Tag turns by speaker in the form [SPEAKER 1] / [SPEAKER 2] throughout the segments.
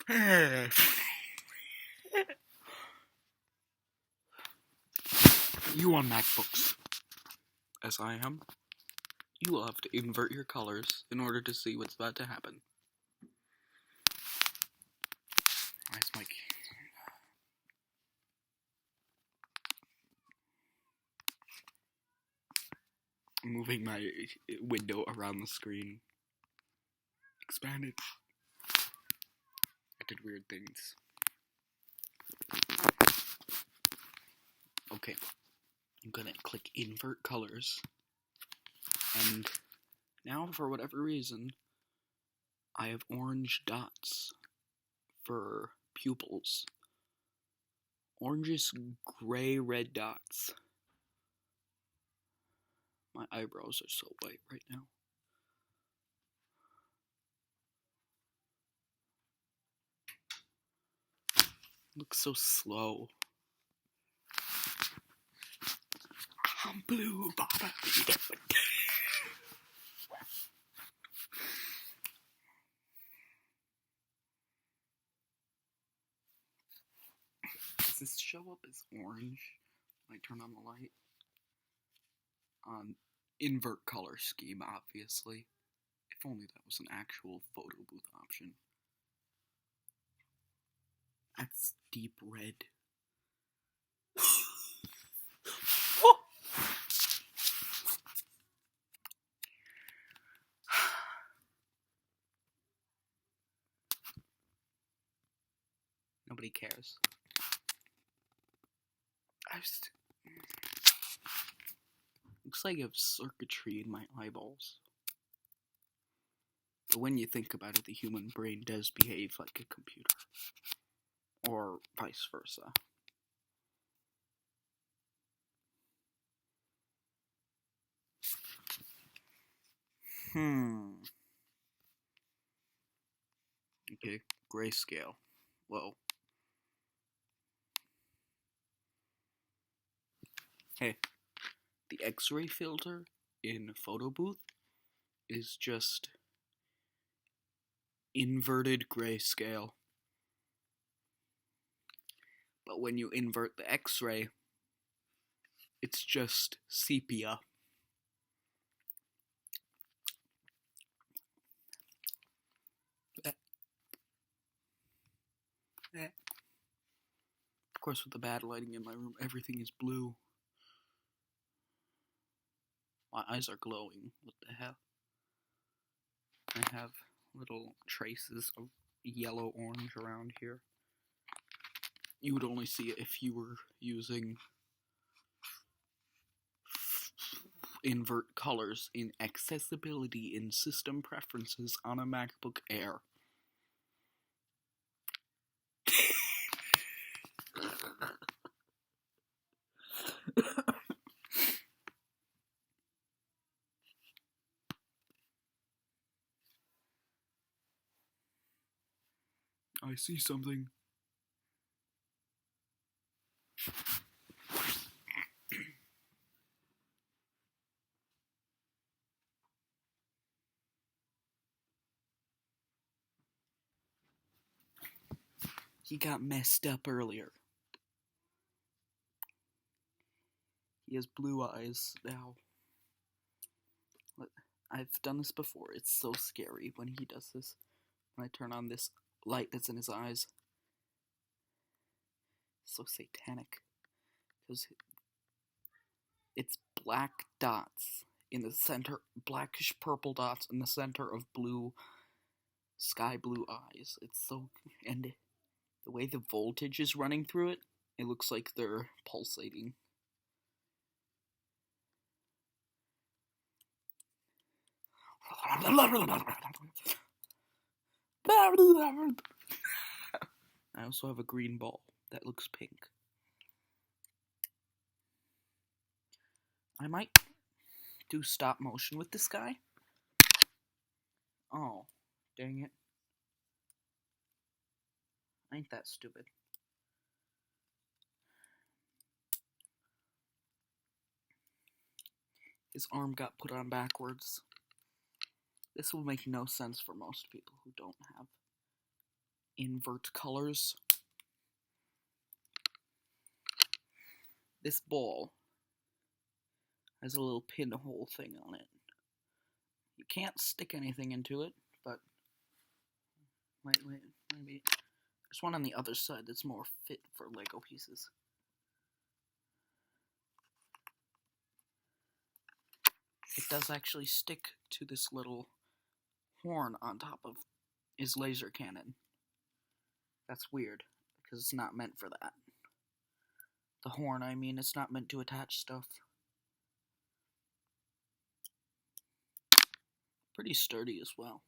[SPEAKER 1] You on MacBooks, as I am, you will have to invert your colors in order to see what's about to happen. Why is my... moving my window around the screen. Expanded. I did weird things. Okay. I'm gonna click invert colors. And now, for whatever reason, I have orange dots for pupils. Orangish gray red dots. My eyebrows are so white right now. Looks so slow. I'm blue, Baba. Does this show up as orange when I turn on the light? Invert color scheme, obviously. If only that was an actual photo booth option. That's deep red. Nobody cares. Looks like I have circuitry in my eyeballs. But when you think about it, the human brain does behave like a computer. Or vice versa. Okay, grayscale. Whoa. Hey, the X-ray filter in photo booth is just inverted grayscale. But when you invert the X-ray, it's just sepia. Of course, with the bad lighting in my room, everything is blue. My eyes are glowing. What the hell? I have little traces of yellow-orange around here. You would only see it if you were using invert colors in accessibility in system preferences on a MacBook Air. I see something. He got messed up earlier. He has blue eyes now. I've done this before. It's so scary when he does this. When I turn on this light that's in his eyes. It's so satanic. Because it's black dots in the center, blackish purple dots in the center of blue, sky blue eyes. It's so, and the way the voltage is running through it, it looks like they're pulsating. I also have a green ball that looks pink. I might do stop motion with this guy. Oh, dang it. Ain't that stupid. His arm got put on backwards. This will make no sense for most people who don't have invert colors. This ball has a little pinhole thing on it. You can't stick anything into it, but wait, maybe there's one on the other side that's more fit for Lego pieces. It does actually stick to this little horn on top of his laser cannon. That's weird, because it's not meant for that. The horn, I mean, it's not meant to attach stuff. Pretty sturdy as well.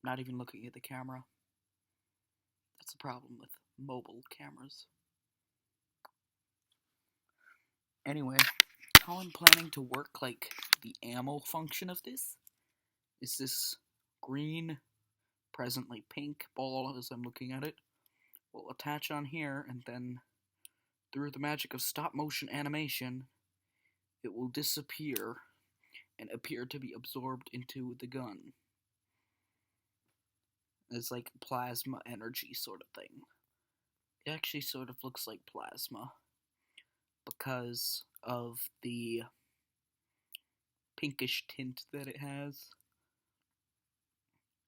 [SPEAKER 1] Not even looking at the camera. That's the problem with mobile cameras. Anyway, how I'm planning to work, like, the ammo function of this is this green, presently pink ball, as I'm looking at it, will attach on here, and then through the magic of stop-motion animation, it will disappear and appear to be absorbed into the gun. It's like plasma energy sort of thing. It actually sort of looks like plasma because of the pinkish tint that it has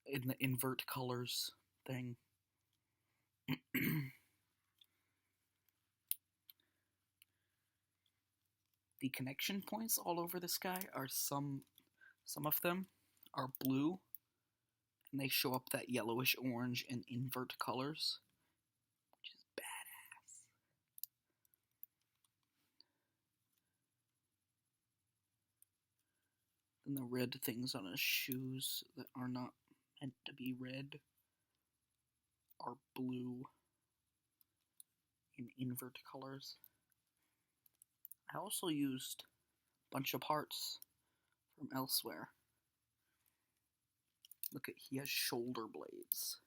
[SPEAKER 1] in the invert colors thing. The connection points all over the sky are some of them are blue, and they show up that yellowish orange and invert colors, which is badass. Then the red things on his shoes that are not meant to be red are blue in invert colors. I also used a bunch of parts from elsewhere. Look at, he has shoulder blades.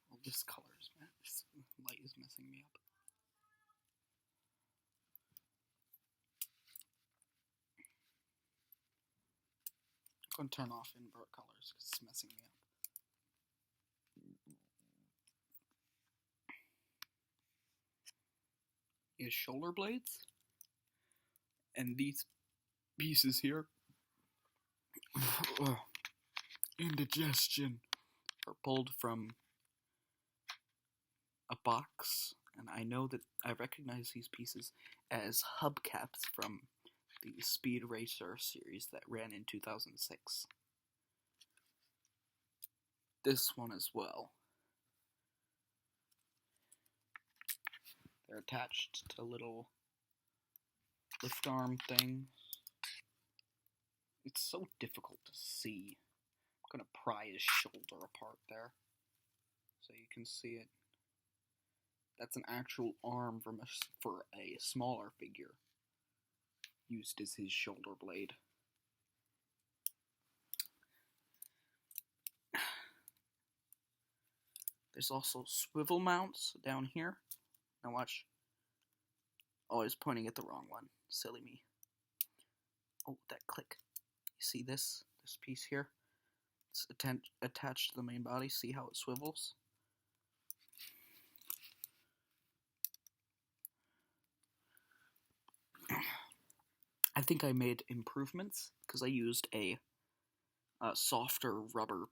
[SPEAKER 1] All this colors, man. This light is messing me up. I'm going to turn off invert colors because it's messing me up. He has shoulder blades, and these pieces here, indigestion, are pulled from a box, and I know that I recognize these pieces as hubcaps from the Speed Racer series that ran in 2006. This one as well. They're attached to little lift arm things. It's so difficult to see. I'm gonna pry his shoulder apart there so you can see it. That's an actual arm for a smaller figure used as his shoulder blade. There's also swivel mounts down here. Now watch. Oh, I was pointing at the wrong one. Silly me. Oh, that click. You see this? This piece here? It's attached to the main body. See how it swivels? I think I made improvements because I used a softer rubber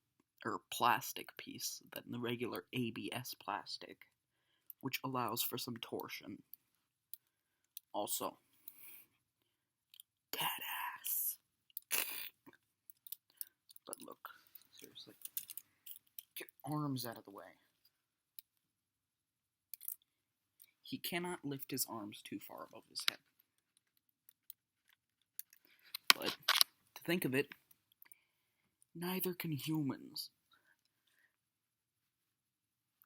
[SPEAKER 1] or plastic piece than the regular ABS plastic, which allows for some torsion. Also, badass. But look, seriously, get arms out of the way. He cannot lift his arms too far above his head. But, to think of it, neither can humans.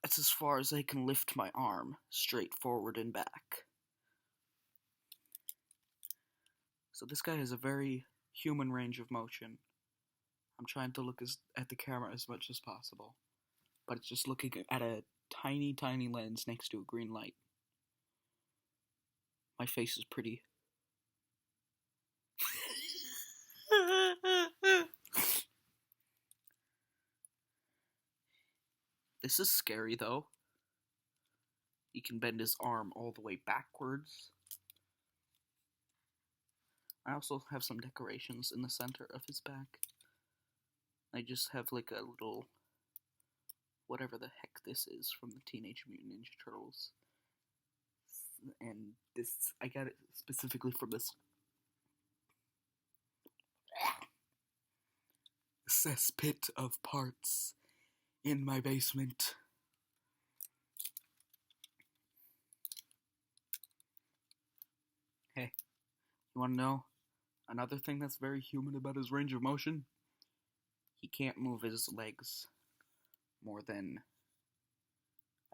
[SPEAKER 1] That's as far as I can lift my arm, straight forward and back. So this guy has a very human range of motion. I'm trying to look at the camera as much as possible, but it's just looking at a tiny, tiny lens next to a green light. My face is pretty This is scary, though. He can bend his arm all the way backwards. I also have some decorations in the center of his back. I just have like a little, whatever the heck this is from the Teenage Mutant Ninja Turtles. And this, I got it specifically from this cesspit of parts in my basement. Hey, you wanna know another thing that's very human about his range of motion? He can't move his legs more than,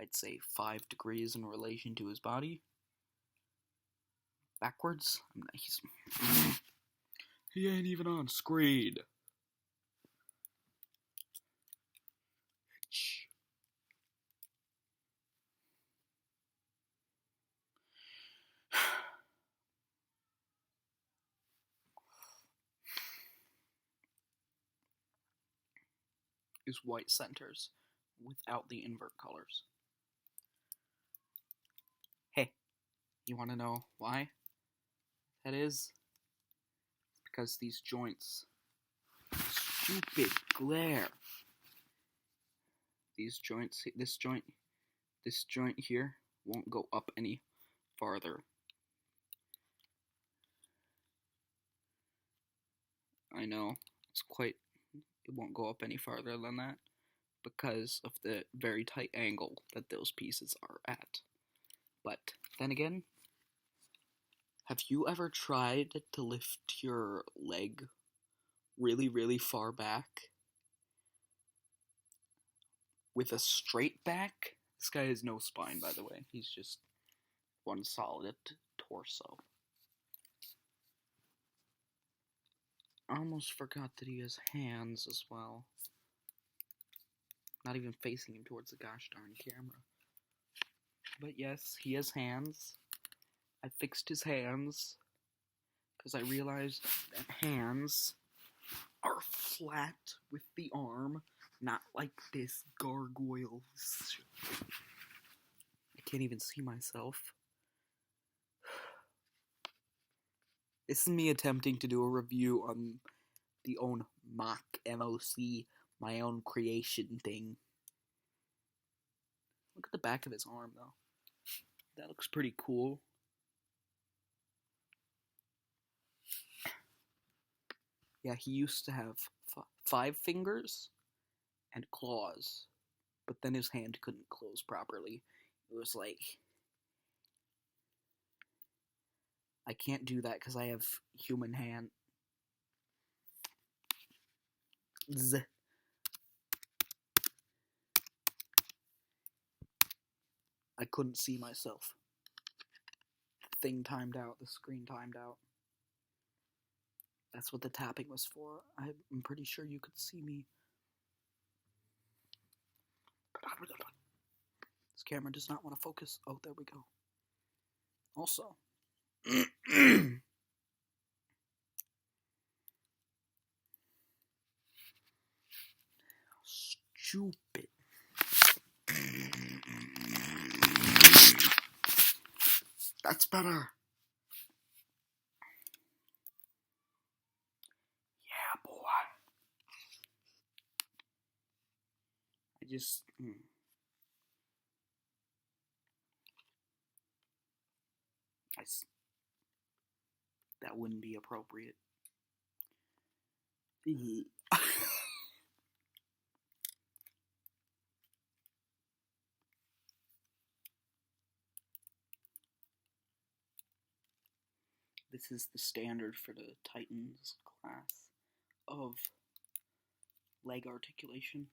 [SPEAKER 1] I'd say, 5 degrees in relation to his body. Backwards? He ain't even on screen. Is white centers without the invert colors. Hey, you want to know why that is? Because these joints, stupid glare. These joints, this joint here won't go up any farther. I know, it won't go up any farther than that because of the very tight angle that those pieces are at. But then again, have you ever tried to lift your leg really, really far back with a straight back? This guy has no spine, by the way. He's just one solid torso. I almost forgot that he has hands as well. Not even facing him towards the gosh darn camera. But yes, he has hands. I fixed his hands because I realized that hands are flat with the arm, not like this gargoyle. I can't even see myself. This is me attempting to do a review on the own MOC MOC, my own creation thing. Look at the back of his arm, though. That looks pretty cool. Yeah, he used to have 5 fingers and claws, but then his hand couldn't close properly. It was like, I can't do that because I have human hand. I couldn't see myself. The thing timed out, the screen timed out. That's what the tapping was for. I'm pretty sure you could see me. This camera does not want to focus. Oh, there we go. Also, stupid. That's better. Yeah, boy. I just... that wouldn't be appropriate. This is the standard for the Titans class of leg articulation.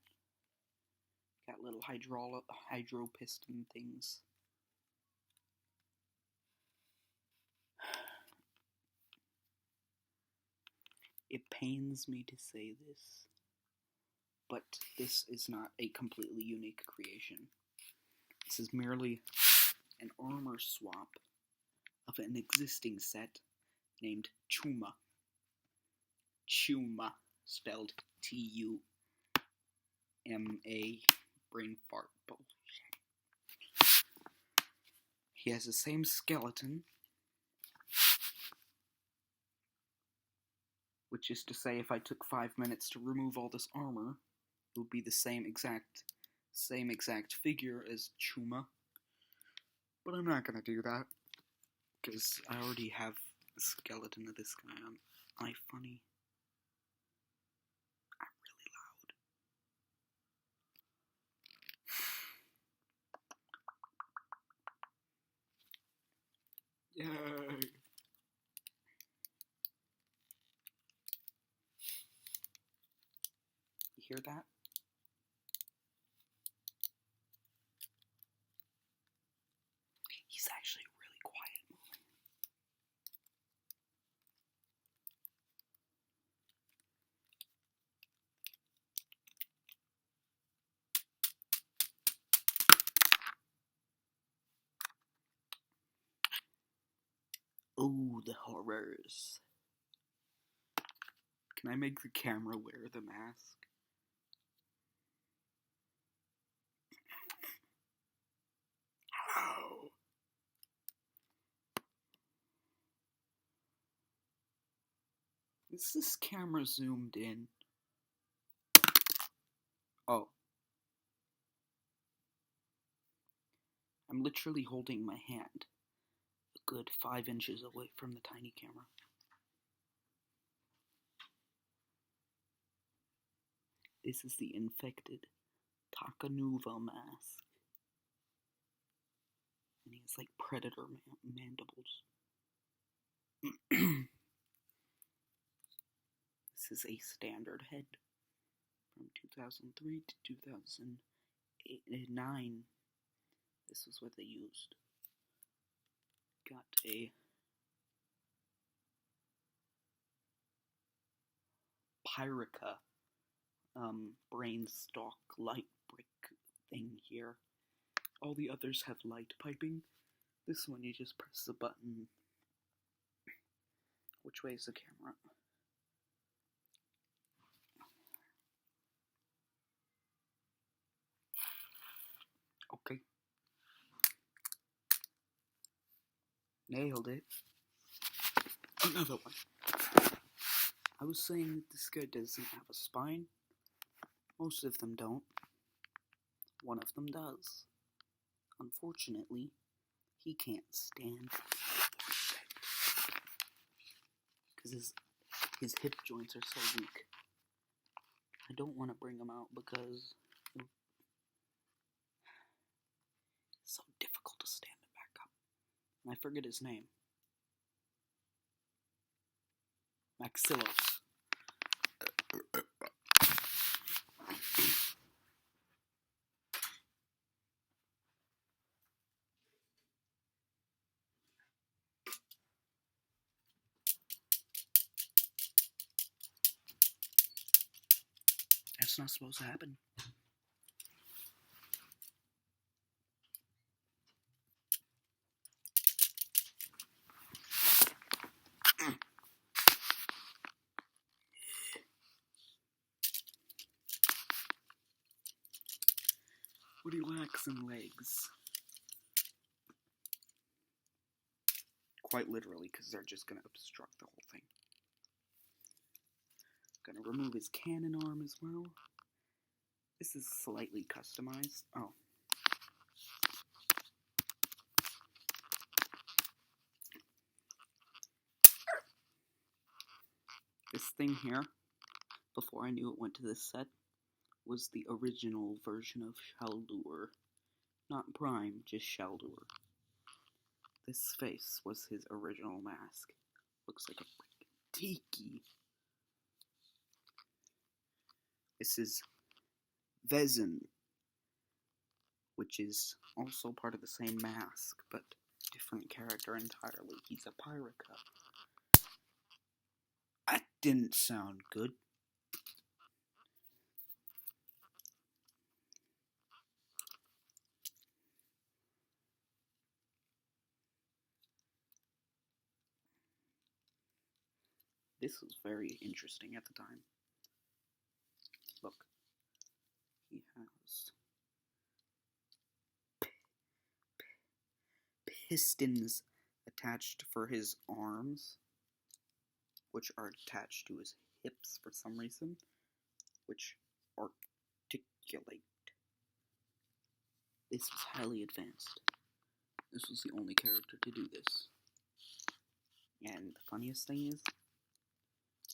[SPEAKER 1] Got little hydro piston things. It pains me to say this, but this is not a completely unique creation. This is merely an armor swap of an existing set named Chuma. Chuma, spelled T-U-M-A, brain fart bullshit. He has the same skeleton, which is to say, if I took 5 minutes to remove all this armor, it would be the same exact figure as Chuma. But I'm not gonna do that, because I already have the skeleton of this guy on iFunny. I'm really loud. Yay! You hear that? He's actually really quiet moving. Oh, the horrors. Can I make the camera wear the mask? Hello! Is this camera zoomed in? Oh. I'm literally holding my hand a good 5 inches away from the tiny camera. This is the infected Takanuva mask. And he has like predator mandibles. This is a standard head from 2003 to 2009. This is what they used. Got a Pyrica brain stalk light brick thing here. All the others have light piping. This one you just press the button. Which way is the camera? Okay. Nailed it. Another one. I was saying that this guy doesn't have a spine. Most of them don't. One of them does. Unfortunately, he can't stand because his hip joints are so weak. I don't want to bring him out because it's so difficult to stand him back up. And I forget his name. Maxillos. That's not supposed to happen. What he lacks in legs. Quite literally, because they're just going to obstruct the whole thing. Gonna remove his cannon arm as well. This is slightly customized. Oh. This thing here, before I knew it went to this set, was the original version of Shaldur. Not Prime, just Shaldur. This face was his original mask. Looks like a freaking tiki. This is Vezin, which is also part of the same mask, but different character entirely. He's a Pyrica. That didn't sound good. This was very interesting at the time. Look, he has pistons attached for his arms, which are attached to his hips for some reason, which articulate. This was highly advanced. This was the only character to do this. And the funniest thing is,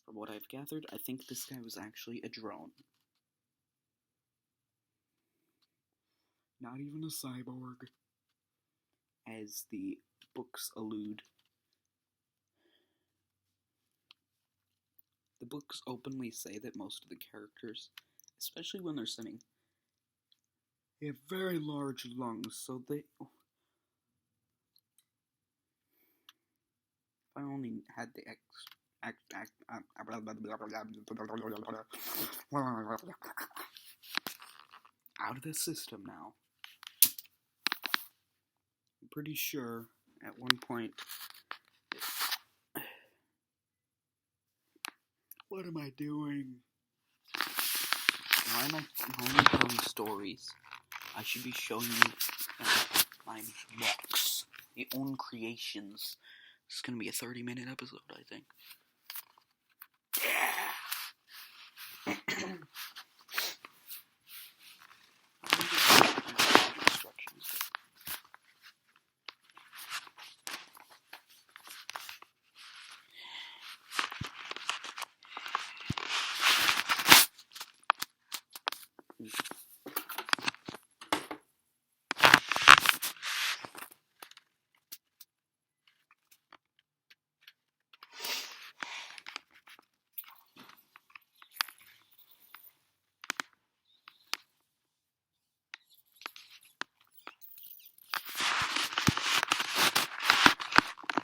[SPEAKER 1] from what I've gathered, I think this guy was actually a drone. Not even a cyborg, as the books allude. The books openly say that most of the characters, especially when they're swimming, they have very large lungs, so they... If I only had the out of the system now. I'm pretty sure at one point... What am I doing? Why am I only telling stories? I should be showing you my MOCs, my own creations. This is gonna be a 30-minute episode, I think.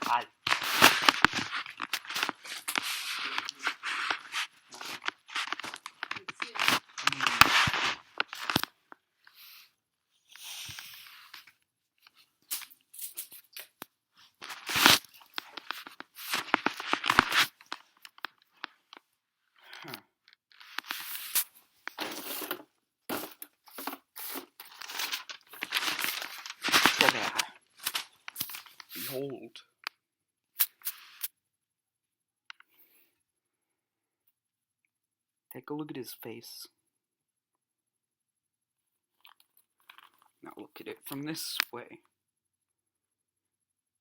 [SPEAKER 1] Hi. Behold. Take a look at his face. Now look at it from this way.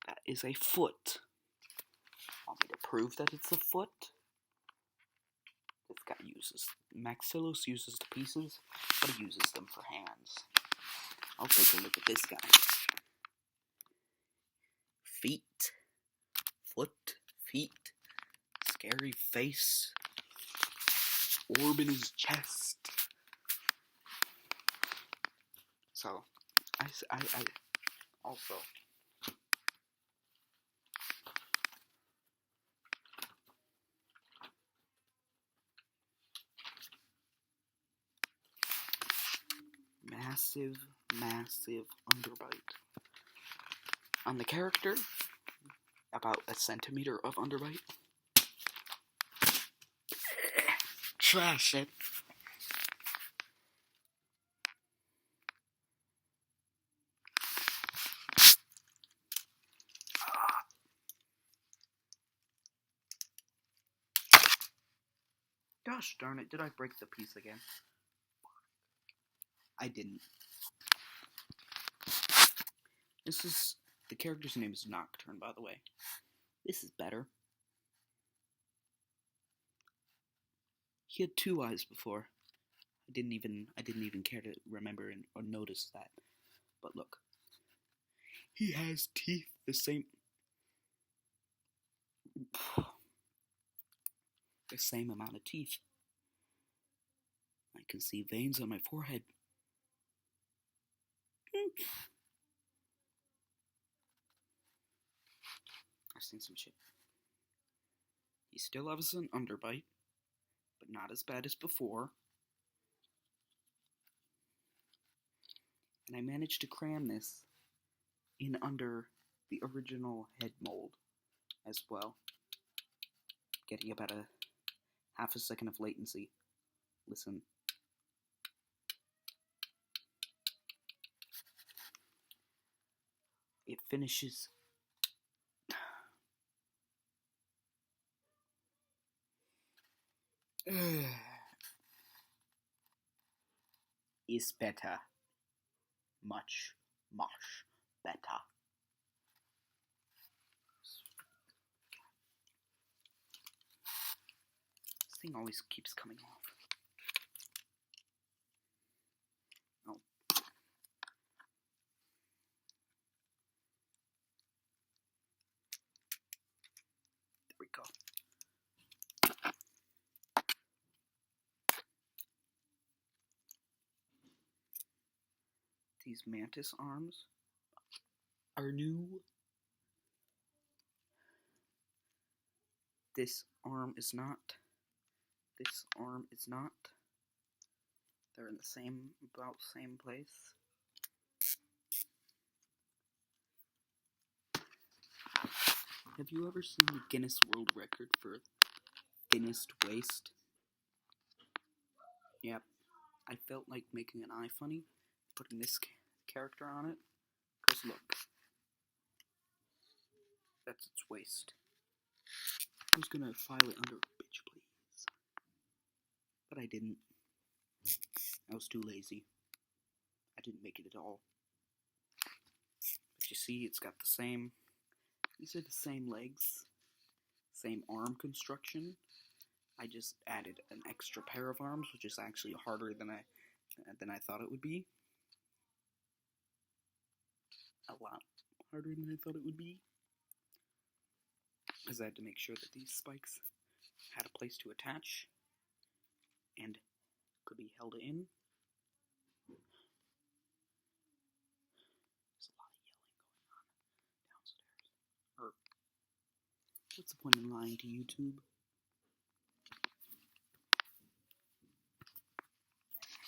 [SPEAKER 1] That is a foot. Want me to prove that it's a foot? This guy uses... Maxillus uses the pieces, but he uses them for hands. I'll take a look at this guy. Feet. Foot. Feet. Scary face. Orb in his chest. So, I also... massive underbite. On the character, about a centimeter of underbite. Trash it. Gosh darn it, did I break the piece again? I didn't. The character's name is Nocturne, by the way. This is better. He had 2 eyes before. I didn't even care to remember or notice that. But look. He has teeth the same amount of teeth. I can see veins on my forehead. I've seen some shit. He still has an underbite, but not as bad as before. And I managed to cram this in under the original head mold as well, getting about a half a second of latency. Listen. it finishes is better. Much better. This thing always keeps coming off. Oh. There we go. These mantis arms are new. This arm is not. This arm is not. They're in the about same place. Have you ever seen the Guinness World Record for thinnest waist? Yep. I felt like making an eye funny, putting this character on it. Because look. That's its waist. I was gonna file it under bitch please. But I didn't. I was too lazy. I didn't make it at all. But you see, it's got the same. These are the same legs. Same arm construction. I just added an extra pair of arms, which is actually harder than I thought it would be. A lot harder than I thought it would be. Because I had to make sure that these spikes had a place to attach and could be held in. There's a lot of yelling going on downstairs. What's the point in lying to YouTube?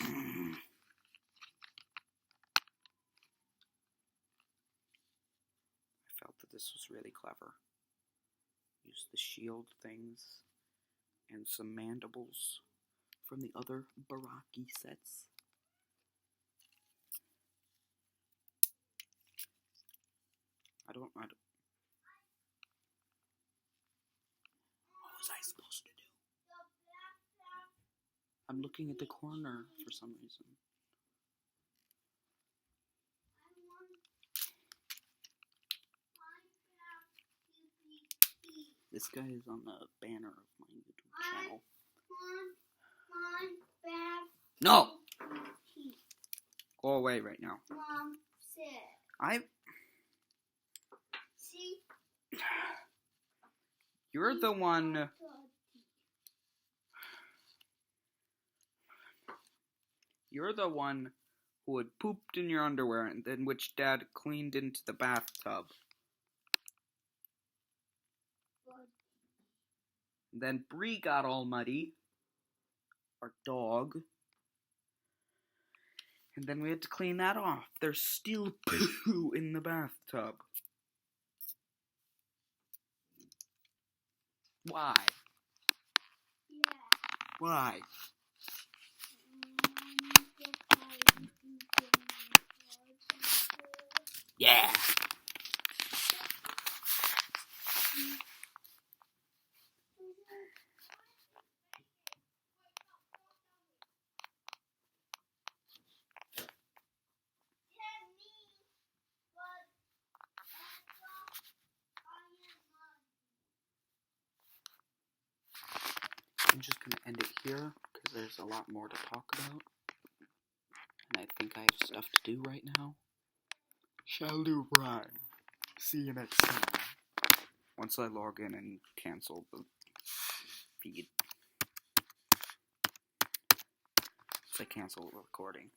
[SPEAKER 1] I felt that this was really clever. Use the shield things and some mandibles from the other Baraki sets. I don't. What was I supposed to do? I'm looking at the corner for some reason. This guy is on the banner of my YouTube channel. No! Go away right now.
[SPEAKER 2] Mom, sit. See?
[SPEAKER 1] You're the one. You're the one who had pooped in your underwear and then which Dad cleaned into the bathtub. Then Bree got all muddy. Our dog. And then we had to clean that off. There's still poo in the bathtub. Why?
[SPEAKER 2] Yeah.
[SPEAKER 1] Why? Yeah. I'm just going to end it here, because there's a lot more to talk about. And I think I have stuff to do right now. Shall do, Brian. See you next time. Once I log in and cancel the feed. Once I cancel the recording.